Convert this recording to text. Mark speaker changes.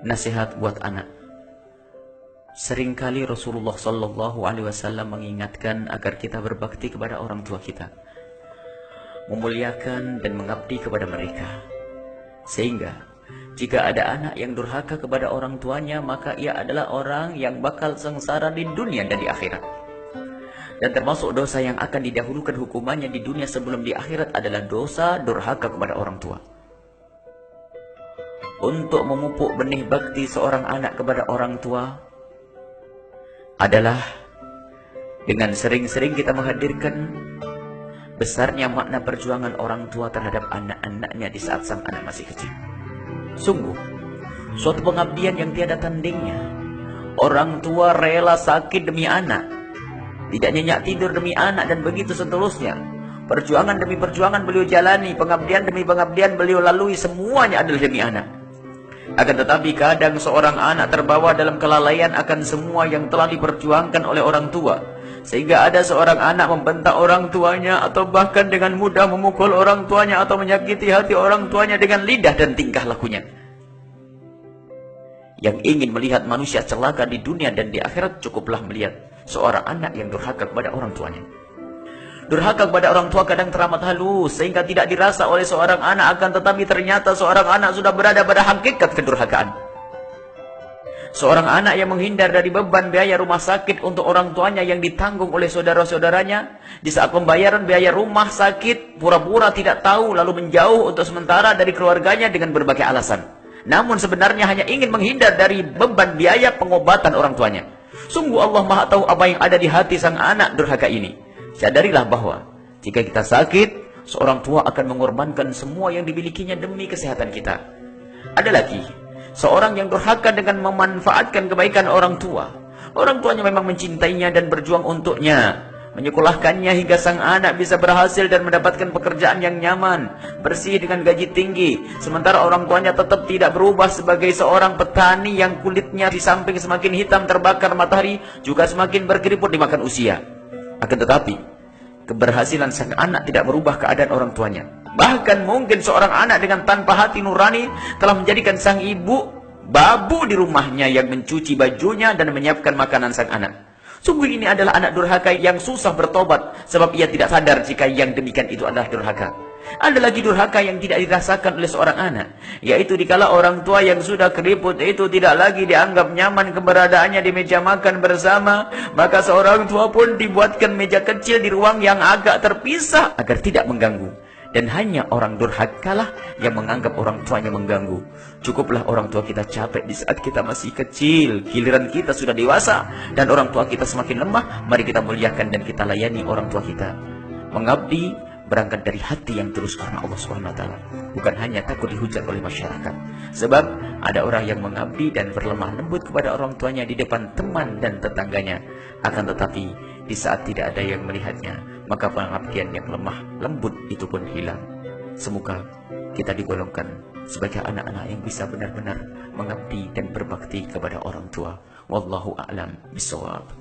Speaker 1: Nasihat buat anak. Seringkali Rasulullah Shallallahu Alaihi Wasallam mengingatkan agar kita berbakti kepada orang tua kita, memuliakan dan mengabdi kepada mereka. Sehingga jika ada anak yang durhaka kepada orang tuanya, maka ia adalah orang yang bakal sengsara di dunia dan di akhirat. Dan termasuk dosa yang akan didahulukan hukumannya di dunia sebelum di akhirat adalah dosa durhaka kepada orang tua. Untuk memupuk benih bakti seorang anak kepada orang tua adalah dengan sering-sering kita menghadirkan besarnya makna perjuangan orang tua terhadap anak-anaknya di saat sang anak masih kecil. Sungguh, suatu pengabdian yang tiada tandingnya. Orang tua rela sakit demi anak, tidak nyenyak tidur demi anak, dan begitu seterusnya. Perjuangan demi perjuangan beliau jalani, pengabdian demi pengabdian beliau lalui, semuanya adalah demi anak. Akan tetapi kadang seorang anak terbawa dalam kelalaian akan semua yang telah diperjuangkan oleh orang tua, sehingga ada seorang anak membentak orang tuanya, atau bahkan dengan mudah memukul orang tuanya, atau menyakiti hati orang tuanya dengan lidah dan tingkah lakunya. Yang ingin melihat manusia celaka di dunia dan di akhirat, cukuplah melihat seorang anak yang durhaka kepada orang tuanya. Durhaka kepada orang tua kadang teramat halus sehingga tidak dirasa oleh seorang anak, akan tetapi ternyata seorang anak sudah berada pada hakikat kedurhakaan. Seorang anak yang menghindar dari beban biaya rumah sakit untuk orang tuanya yang ditanggung oleh saudara-saudaranya, di saat pembayaran biaya rumah sakit pura-pura tidak tahu lalu menjauh untuk sementara dari keluarganya dengan berbagai alasan. Namun sebenarnya hanya ingin menghindar dari beban biaya pengobatan orang tuanya. Sungguh Allah Maha tahu apa yang ada di hati sang anak durhaka ini. Sadarilah bahwa jika kita sakit, seorang tua akan mengorbankan semua yang dimilikinya demi kesehatan kita. Ada lagi seorang yang durhaka dengan memanfaatkan kebaikan orang tua. Orang tuanya memang mencintainya dan berjuang untuknya, menyekolahkannya hingga sang anak bisa berhasil dan mendapatkan pekerjaan yang nyaman, bersih dengan gaji tinggi. Sementara orang tuanya tetap tidak berubah sebagai seorang petani yang kulitnya di samping semakin hitam terbakar matahari, juga semakin berkeriput dimakan usia. Akan tetapi keberhasilan sang anak tidak merubah keadaan orang tuanya. Bahkan mungkin seorang anak dengan tanpa hati nurani telah menjadikan sang ibu babu di rumahnya yang mencuci bajunya dan menyiapkan makanan sang anak. Sungguh ini adalah anak durhaka yang susah bertobat, sebab ia tidak sadar jika yang demikian itu adalah durhaka. Ada lagi durhaka yang tidak dirasakan oleh seorang anak, yaitu dikala orang tua yang sudah keriput itu tidak lagi dianggap nyaman keberadaannya di meja makan bersama, maka seorang tua pun dibuatkan meja kecil di ruang yang agak terpisah agar tidak mengganggu. Dan hanya orang durhakalah yang menganggap orang tuanya mengganggu. Cukuplah orang tua kita capek di saat kita masih kecil, giliran kita sudah dewasa dan orang tua kita semakin lemah, mari kita muliakan dan kita layani orang tua kita. Mengabdi berangkat dari hati yang tulus karena Allah SWT, bukan hanya takut dihujat oleh masyarakat. Sebab ada orang yang mengabdi dan berlemah lembut kepada orang tuanya di depan teman dan tetangganya, akan tetapi di saat tidak ada yang melihatnya, maka pengabdian yang lemah lembut itu pun hilang. Semoga kita digolongkan sebagai anak-anak yang bisa benar-benar mengabdi dan berbakti kepada orang tua. Wallahu a'lam bishawab.